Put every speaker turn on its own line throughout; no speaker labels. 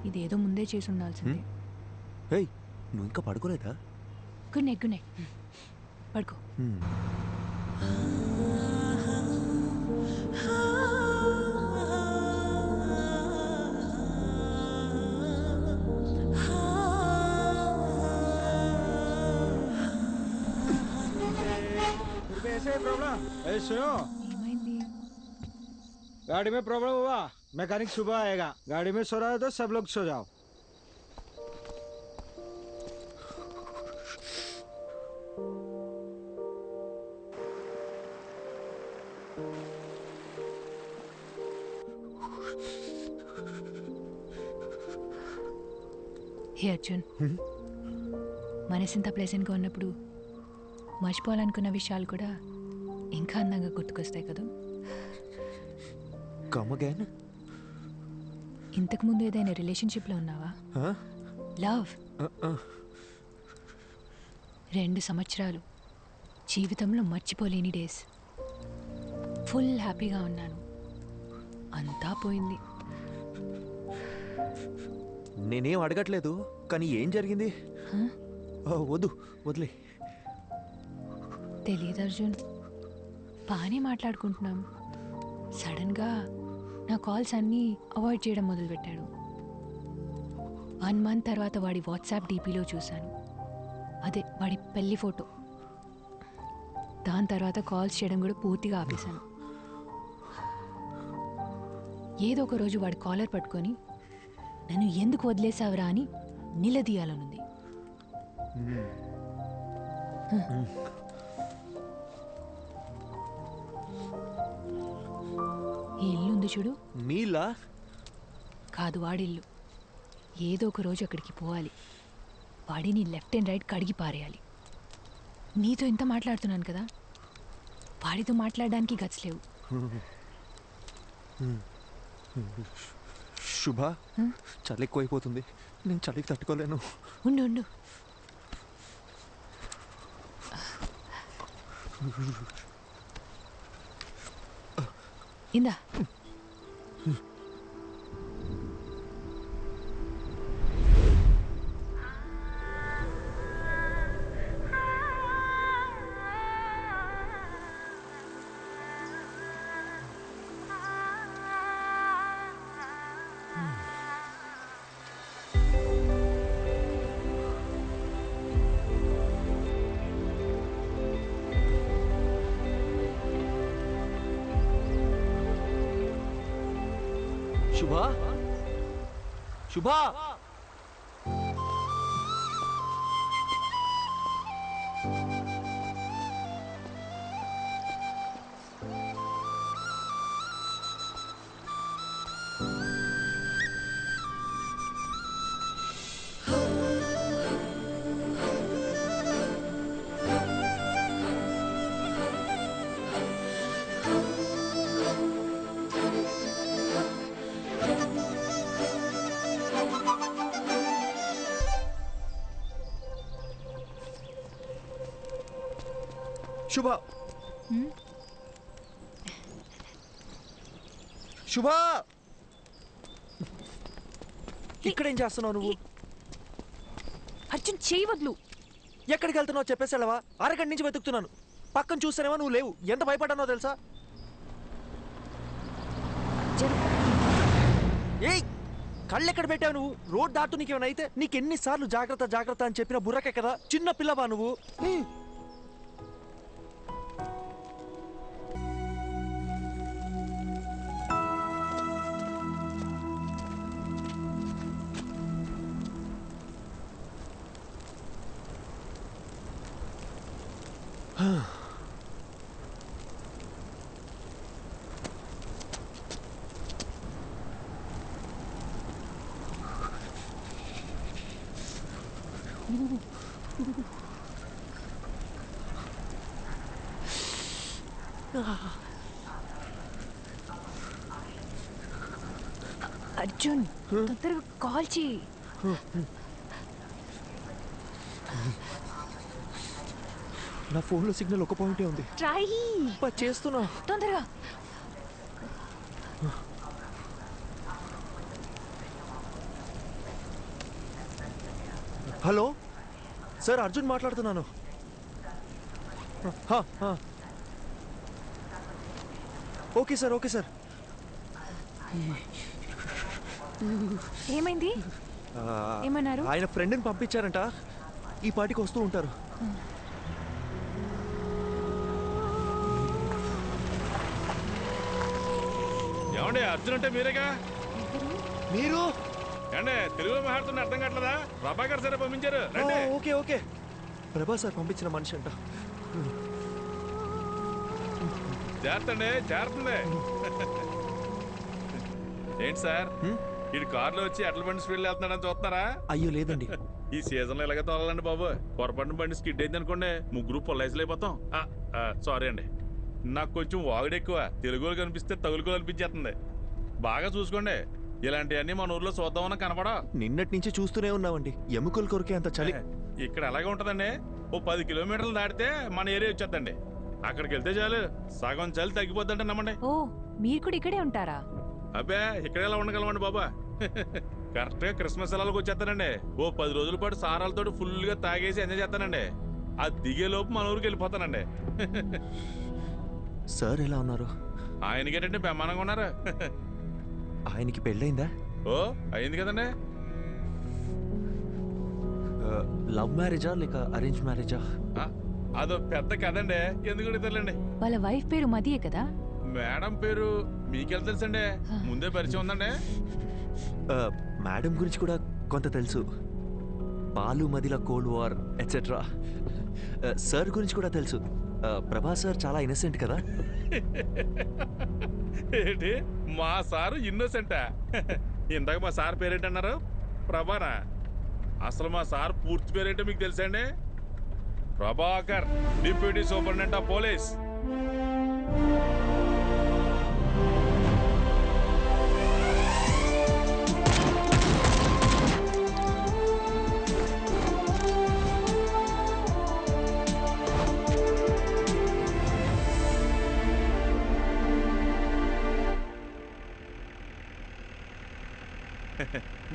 ఇదేదో ముందే చేసి ఉండాల్సిందే.
ఏయ్ నువ్వు ఇంకా పడుకోలేదా?
Good night, good night. పడుకో.
ऐसे प्रॉब्लम ए सुनो
ఏమైంది?
गाड़ी में प्रॉब्लम हुआ मैकेनिक सुबह आएगा गाड़ी में सो रहा है तो सब लोग सो जाओ
హే అర్జున్, మనసింత ప్లెజెంట్గా ఉన్నప్పుడు మర్చిపోవాలనుకున్న విషయాలు కూడా ఇంకా అందంగా గుర్తుకొస్తాయి కదా.
Come again.
ఇంతకుముందు ఏదైనా రిలేషన్షిప్లో ఉన్నావా? లవ్ 2 సంవత్సరాలు జీవితంలో మర్చిపోలేని డేస్. ఫుల్ హ్యాపీగా ఉన్నాను, అంతా పోయింది.
నేనేం అడగట్లేదు, కానీ ఏం జరిగింది? వద్దు వదిలే.
తెలీదు అర్జున్, బాగానే మాట్లాడుకుంటున్నాం. సడన్గా నా కాల్స్ అన్నీ అవాయిడ్ చేయడం మొదలుపెట్టాడు. 1 మంత్ తర్వాత వాడి వాట్సాప్ డీపీలో చూశాను, అదే వాడి పెళ్లి ఫోటో. దాని తర్వాత కాల్స్ చేయడం కూడా పూర్తిగా ఆపేశాను. ఏదో ఒక రోజు వాడి కాలర్ పట్టుకొని నన్ను ఎందుకు వదిలేసావురా అని నిలదీయాలనుంది. ఈ ఇల్లు ఉంది చూడు,
నీలా
కాదు వాడిల్లు. ఏదో ఒక రోజు అక్కడికి పోవాలి, వాడిని లెఫ్ట్ అండ్ రైట్ కడిగి పారేయాలి. నీతో ఇంత మాట్లాడుతున్నాను కదా, వాడితో మాట్లాడడానికి గట్స్ లేవు.
శుభ, చలి ఎక్కువైపోతుంది, నేను చలికి తట్టుకోలేను.
ఉండు ఉండు. ఇందా.
శుభా, శుభా, శుభా, శుభా, ఇక్కడేం చేస్తున్నావు నువ్వు?
అర్జున్ చెయ్యి వదులు.
ఎక్కడికి వెళ్తున్నావు చెప్పేసావా? అరగంట నుంచి వెతుకుతున్నాను, పక్కన చూస్తేనేమో నువ్వు లేవు. ఎంత భయపడ్డానో తెలుసా? ఏయ్, కళ్ళు ఎక్కడ పెట్టావు నువ్వు? రోడ్ దాటు నీకేమైనా అయితే నీకెన్నిసార్లు జాగ్రత్త జాగ్రత్త అని చెప్పిన బుర్రకే కదా, చిన్న పిల్లవా నువ్వు?
అర్జున్, తొందరగా కాల్ చేయి.
నా ఫోన్లో సిగ్నల్ ఒక పాయింటే ఉంది.
ట్రై
చేస్తున్నా,
తొందరగా.
హలో సార్, అర్జున్ మాట్లాడుతున్నాను. Okay sir, okay sir.
ఏమైంది? ఏమన్నారు?
ఆయన ఫ్రెండ్ని పంపించారంట, ఈ పాటికి వస్తూ ఉంటారు.
ఏమండి అర్జున్ అంటే మీరేగా?
మీరు
ఏమండి తెలుగులో మాట్లాడుతున్న అర్థం కావట్లేదా? ప్రభాకర్ గారు సరే పంపించారు రండి.
ఓకే ఓకే, ప్రభా సార్ పంపించిన మనిషి అంట.
చేస్తండి చేరుతుంది. ఏంటి సార్ ఇటు కారులో వచ్చి ఎడ్ల బండి స్పీడ్ వెళ్తున్నాడని చూస్తున్నారా?
అయ్యో లేదండి.
ఈ సీజన్ లో ఇలాగే తోలాలండి బాబు. పొరపాటున బండి స్కిడ్ అయింది అనుకోండి, ముగ్గురు పొల్లైజులు అయిపోతాం. సారీ అండి, నాకు కొంచెం వాగుడు ఎక్కువ. తెలుగులో కనిపిస్తే తగులుకో అనిపించేస్తుంది. బాగా చూసుకోండి, ఇలాంటివన్నీ మన ఊర్లో చూద్దామన్నా కనపడా.
నిన్నటి నుంచి చూస్తూనే ఉన్నామండి, ఎముకలు కొరికే అంత చలి.
ఇక్కడ అలాగే ఉంటదండి. ఓ 10 కిలోమీటర్లు దాటితే మన ఏరియా వచ్చేద్దండి. అక్కడికి వెళ్తే చాలు సగం చలి తగ్గిపోద్దంటే నమ్మండి.
ఓ, మీరు కూడా ఇక్కడే ఉంటారా?
అబ్బే ఇక్కడ ఎలా ఉండగలమండి బాబా. కరెక్ట్ గా క్రిస్మస్ సెలవులకు వచ్చేస్తానండి. ఓ 10 రోజుల పాటు సారాలతో ఫుల్ గా తాగేసి ఎంజాయ్ చేస్తానండి. అది దిగే లోపు మన ఊరికి వెళ్ళిపోతానండి.
సార్ ఎలా ఉన్నారు?
ఆయనకేటంటే బ్రహ్మాండంగా ఉన్నారు.
ఆయనకి పెళ్ళైందా?
ఓ అయింది కదండి.
లవ్ మ్యారేజా లేక అరేంజ్ మ్యారేజా?
అదో పెద్ద కదండి, ఎందుకు తెలియండి.
వాళ్ళ వైఫ్ పేరు మదియే కదా?
మేడం పేరు మీకెళ్ళ తెలుసండి, ముందే పరిచయం ఉందండి.
మేడం గురించి కూడా కొంత తెలుసు, బాలు మదిల కోల్డ్ వార్ ఎట్సెట్రా. సార్ గురించి కూడా తెలుసు, ప్రభా సార్ చాలా ఇన్నసెంట్ కదా.
ఏంటి మా సారు ఇన్నోసెంటా? ఇందాక మా సార్ పేరేంటన్నారు? ప్రభానా? అసలు మా సార్ పూర్తి పేరేంటో మీకు తెలుసా అండి? Prabhakar, deputy superintendent of police.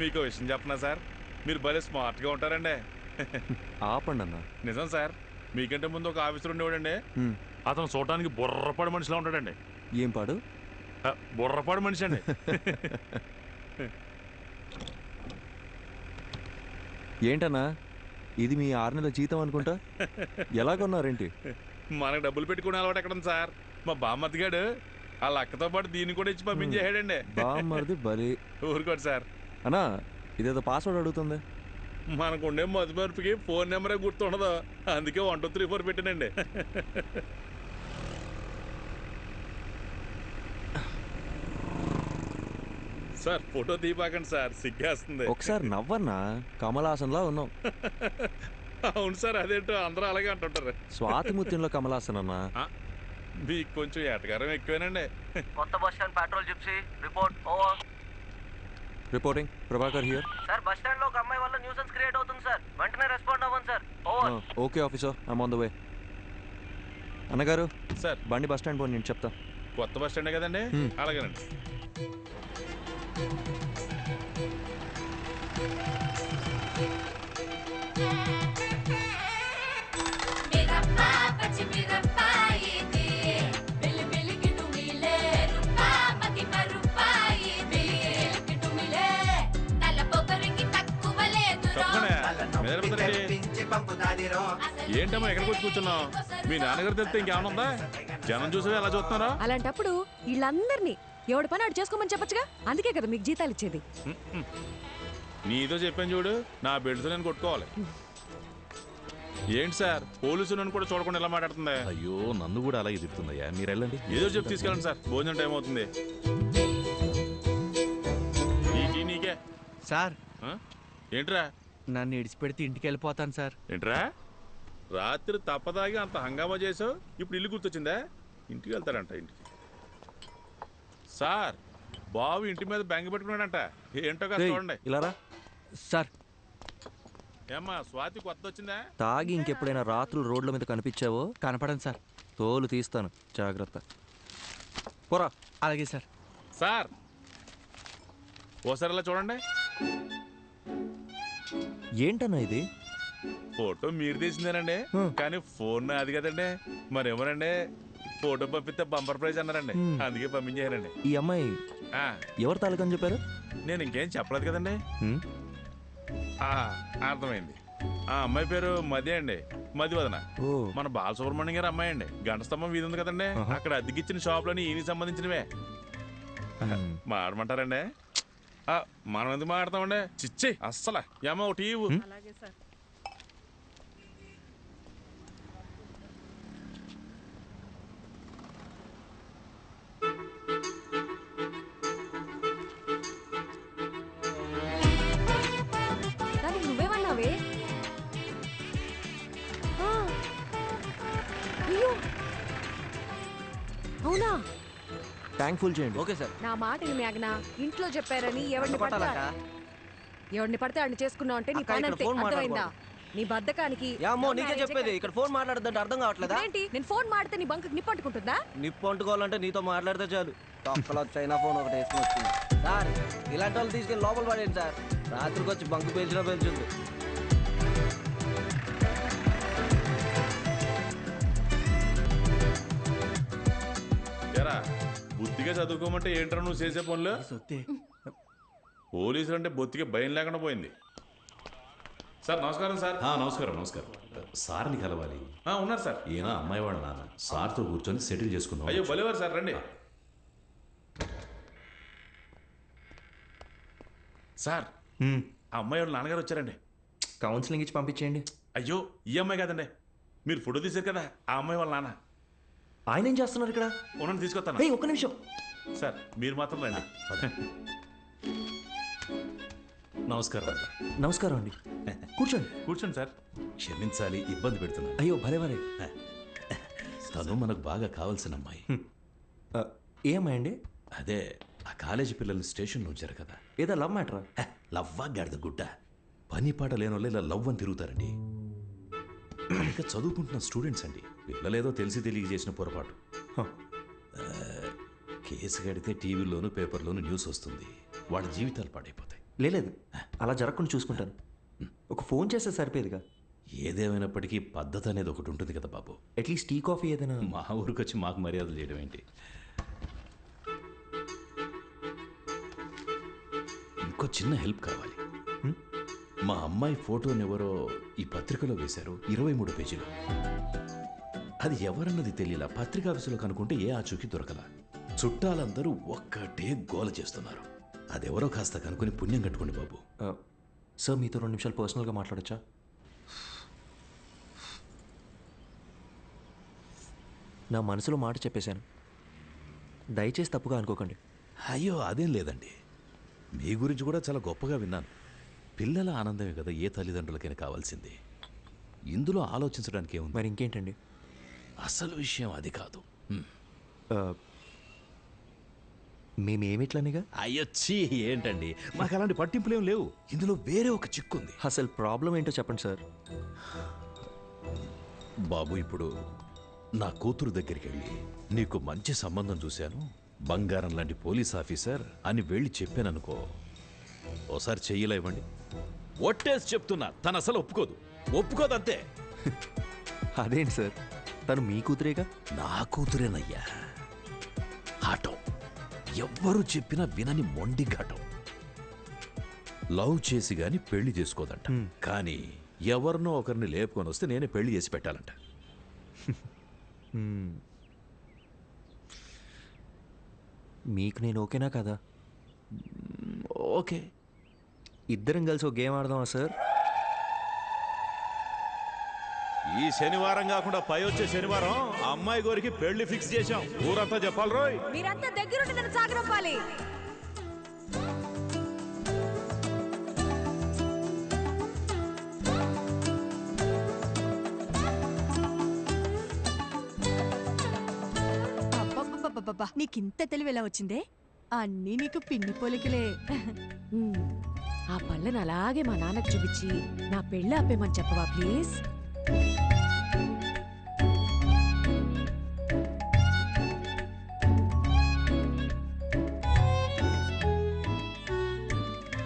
మీకు విషయం చెప్పనా సార్, మీరు భలే స్మార్ట్గా ఉంటారండి.
ఆపండి అన్న.
నిజం సార్, మీకంటే ముందు ఒక ఆఫీసర్ ఉండేవాడండి. అతను చూడటానికి బుర్రపాడు మనిషిలా ఉంటాడండి.
ఏం పాడు?
బుర్రపాడు మనిషి అండి.
ఏంటన్నా ఇది మీ 6 నెలల జీతం అనుకుంటా, ఎలా కొన్నారేంటి?
మనకు డబ్బులు పెట్టుకునే అలవాటు ఎక్కడుంది సార్? మా బామ్మర్దిగాడు వాళ్ళ అక్కతో పాటు దీన్ని కూడా ఇచ్చి పంపించేసాడండి.
బామ్మర్ది బలి.
ఊరుకోండి సార్.
అన్నా ఇదేదో పాస్వర్డ్ అడుగుతుంది.
మనకుండే మధుమర్పుకి ఫోన్ నెంబరే గుర్తుండదు, అందుకే 1 2 3 4 పెట్టానండి. సార్ ఫోటో తీపాకండి సార్, సిగ్గేస్తుంది.
ఒకసారి నవ్వన్నా, కమలాసన్లా ఉన్నావు.
అవును సార్, అదేంటో అందరూ అలాగే అంటుంటారు.
స్వాతి ముత్యంలో కమలాసన్ అన్నా.
మీకు కొంచెం ఎటకారం ఎక్కువేనండి.
కొత్త bus stand petrol gypsy report over.
Reporting Prabhakar here.
Sir bus stand లో ఒక అమ్మాయి వల్ల న్యూసెన్స్ క్రియేట్ అవుతుంది సార్, వెంటనే రెస్పాండ్ అవ్వండి sir. Over.
Okay officer, I'm on the way. అన్నగారు
సార్
బండి బస్ స్టాండ్ పోనీ, నేను చెప్తా.
కొత్త బస్ స్టాండే కదండి, అలాగేనండి. ఏంటమ్మా ఎక్కడికి వచ్చి కూర్చున్నావు? మీ నాన్నగారు తెలిస్తే ఇంకేమన్నా ఉందా? జనం చూసేవి ఎలా చూస్తున్నారా?
అలాంటప్పుడు వీళ్ళందరినీ ఎవడి పని ఆడు చేసుకోమని చెప్పొచ్చుగా, అందుకే కదా మీకు జీతాలు ఇచ్చేది.
నీతో చెప్పాను చూడు, నా బెల్ట్తో నేను కొట్టుకోవాలి. ఏంటి సార్ పోలీసు నన్ను కూడా చూడకుండా ఎలా మాట్లాడుతుంది?
అయ్యో నన్ను కూడా అలాగే చెప్తుందయ్యా, మీరు వెళ్ళండి.
ఏదో చెప్పి తీసుకెళ్ళండి సార్, భోజనం టైం అవుతుంది. నీకే
సార్
ఏంట్రా?
నన్ను ఇడిచిపెడితే ఇంటికి వెళ్ళిపోతాను సార్.
ఏంట్రా రాత్రి తప్పదాగి అంత హంగామా చేసావు, ఇప్పుడు ఇల్లు గుర్తొచ్చిందా? ఇంటికి వెళ్తాడంట. ఇంటికి సార్ బాబు ఇంటి మీద బెంగ పెట్టుకున్నాడంట, ఏంటో కదా చూడండి.
ఇలారా
సార్.
ఏమ్మా స్వాతి కొత్త వచ్చిందా?
తాగి ఇంకెప్పుడైనా రాత్రులు రోడ్ల మీద కనిపించావో
కనపడండి సార్.
తోలు తీస్తాను, జాగ్రత్త. పోరా.
అలాగే సార్.
సార్ ఓసారి ఇలా చూడండి.
ఏంటన్నా ఇది?
ఫోటో మీరు తీసిందేనండి, కానీ ఫోన్ అది కదండి. మరేమోనండి, ఫోటో పంపిస్తే బంపర్ ప్రైజ్ అన్నారండి, అందుకే పంపించారండి.
ఈ అమ్మాయి ఎవరు తాలూకని చెప్పారు?
నేను ఇంకేం చెప్పలేదు కదండి. అర్థమైంది. ఆ అమ్మాయి పేరు మది అండి, మదివదన. మన బాలసుబ్రహ్మణ్యం గారి అమ్మాయి అండి. గంట స్తంభం వీధి ఉంది కదండి, అక్కడ అద్దెకిచ్చిన షాపులని ఈయనకి సంబంధించినవే. మాడమంటారండి? మనం ఎందుకు మాడతామండి? చిచ్చి అస్సలు ఏమో ఒకటి
నువ్వేమన్నావే? అయ్యో అవునా?
థ్యాంక్ఫుల్ చేయండి.
Okay sir.
నా మాట మేఘనా, ఇంట్లో చెప్పారని ఎవరిని పడితే వాడిని చేసుకున్నావు అంటే నీ పని అంతే, అర్థమైందా? నీ బద్దకానికి
నీకే చెప్పేది, ఇక్కడ ఫోన్ మాట్లాడదంటే అర్థం కావట్లేదా?
ఏంటి నేను ఫోన్ మాడితే నీ బంకు నిప్పు అంటుకుంటుందా?
నిప్పు అంటుకోవాలంటే నీతో మాట్లాడితే చాలు. తొక్కలో చైనా ఫోన్ ఒకటి వేసుకుని వచ్చింది సార్. ఇలాంటి వాళ్ళు తీసుకెళ్ళి లోపల పడేయండి సార్. రాత్రికి వచ్చి బంకు పేల్చినా పేల్చుంది.
బుద్ధిగా చదువుకోమంటే ఏంట్రా నువ్వు చేసే పనులు? పోలీసులు అంటే బొత్తిగా భయం లేకుండా పోయింది. సార్ నమస్కారం సార్.
నమస్కారం నమస్కారం. సార్ని కలవాలి.
ఉన్నారు సార్.
ఈయన అమ్మాయి వాళ్ళ నాన్న. సార్తో కూర్చొని సెటిల్ చేసుకున్నాం.
అయ్యో భలేవారు సార్, రండి సార్. ఆ అమ్మాయి వాళ్ళ నాన్నగారు వచ్చారండి.
కౌన్సిలింగ్ ఇచ్చి పంపించేయండి.
అయ్యో ఈ అమ్మాయి కాదండి, మీరు ఫోటో తీశారు కదా ఆ అమ్మాయి వాళ్ళ నాన్న.
ఆయన ఏం చేస్తున్నారు ఇక్కడ?
ఉన్నది తీసుకొస్తాను.
ఒక్క నిమిషం
సార్, మీరు మాత్రం రండి.
నమస్కారం.
నమస్కారం అండి. కూర్చోండి.
కూర్చోండి సార్.
క్షమించాలి, ఇబ్బంది పెడుతున్నా.
అయ్యో భలేవరే.
తను మనకు బాగా కావాల్సిన అమ్మాయి.
ఏ అమ్మాయి అండి?
అదే ఆ కాలేజీ పిల్లల్ని స్టేషన్లో ఉంచారు కదా.
ఏదో లవ్ మ్యాటరా?
లవ్వా గాడిద గుడ్డ. పని పాట లేని వాళ్ళు ఇలా లవ్ అని తిరుగుతారండి. ఇక చదువుకుంటున్న స్టూడెంట్స్ అండి. పిల్లలేదో తెలిసి తెలియజేసిన పొరపాటు. కేసు కడితే టీవీలోను పేపర్లోను న్యూస్ వస్తుంది, వాళ్ళ జీవితాలు పాడైపోతాయి.
లేదు అలా జరగకుండా చూసుకుంటాను. ఒక ఫోన్ చేస్తే సరిపోయేదిగా.
ఏదేమైనప్పటికీ పద్ధతి అనేది ఒకటి ఉంటుంది కదా బాబు.
అట్లీస్ట్ టీ కాఫీ ఏదైనా.
మా ఊరికి వచ్చి మాకు మర్యాదలు చేయడం ఏంటి? ఇంకో చిన్న హెల్ప్ కావాలి. మా అమ్మాయి ఫోటోని ఎవరో ఈ పత్రికలో వేశారు, 23 పేజీలు. అది ఎవరన్నది తెలియలా. పత్రికా ఆఫీసులో కనుక్కుంటే ఏ ఆచూకీ దొరకలా. చుట్టాలందరూ ఒక్కటే గోల చేస్తున్నారు. అదెవరో కాస్త కనుక్కొని పుణ్యం కట్టుకోండి బాబు.
సార్ మీతో 2 నిమిషాలు పర్సనల్గా మాట్లాడచ్చా? నా మనసులో మాట చెప్పేశాను, దయచేసి తప్పుగా అనుకోకండి.
అయ్యో అదేం లేదండి, మీ గురించి కూడా చాలా గొప్పగా విన్నాను. పిల్లల ఆనందమే కదా ఏ తల్లిదండ్రులకైనా కావాల్సింది. ఇందులో ఆలోచించడానికి ఏముంది?
మరి ఇంకేంటండి?
అసలు విషయం అది కాదు.
మేమేమిట్లనిగా?
అయ్యొచ్చి ఏంటండి, మాకు అలాంటి పట్టింపులేం లేవు. ఇందులో వేరే ఒక చిక్కుంది.
అసలు ప్రాబ్లం ఏంటో చెప్పండి సార్.
బాబు, ఇప్పుడు నా కూతురు దగ్గరికి వెళ్ళి నీకు మంచి సంబంధం చూశాను, బంగారం లాంటి పోలీస్ ఆఫీసర్ అని వెళ్ళి చెప్పాననుకో, ఓసారి చెయ్యిలా ఇవ్వండి. ఒట్టేసి చెప్తున్నా, తను అసలు ఒప్పుకోదంతే.
అదేంటి సార్, తను మీ కూతురేగా?
నా కూతురేనయ్యా. ఘాటం, ఎవ్వరు చెప్పినా వినని మొండి ఘాటం. లవ్ చేసి గాని పెళ్లి చేసుకోదంట. కానీ ఎవరినో ఒకరిని లేపుకొని వస్తే నేనే పెళ్లి చేసి పెట్టాలంట.
మీకు నేను ఓకేనా కదా?
ఓకే,
ఇద్దరం కలిసి ఒక గేమ్ ఆడదామా సార్?
ఈ శనివారం కాకుండా పై వచ్చే శనివారం అమ్మాయి గోరికి పెళ్లి ఫిక్స్ చేశాం. ఊరంతా చెప్పాలి రోయ్.
మీరంతా దగ్గరుండి నన్ను సాగరంపాలి.
అబ్బబ్బబ్బబ్బబ్బా, నీకింత తెలివి ఎలా వచ్చిందే? అన్నీ నీకు పిన్ని పోలికలే.
ఆ పళ్ళను అలాగే మా నాన్నకు చూపించి నా పెళ్ళి ఆపేమని చెప్పవా ప్లీజ్?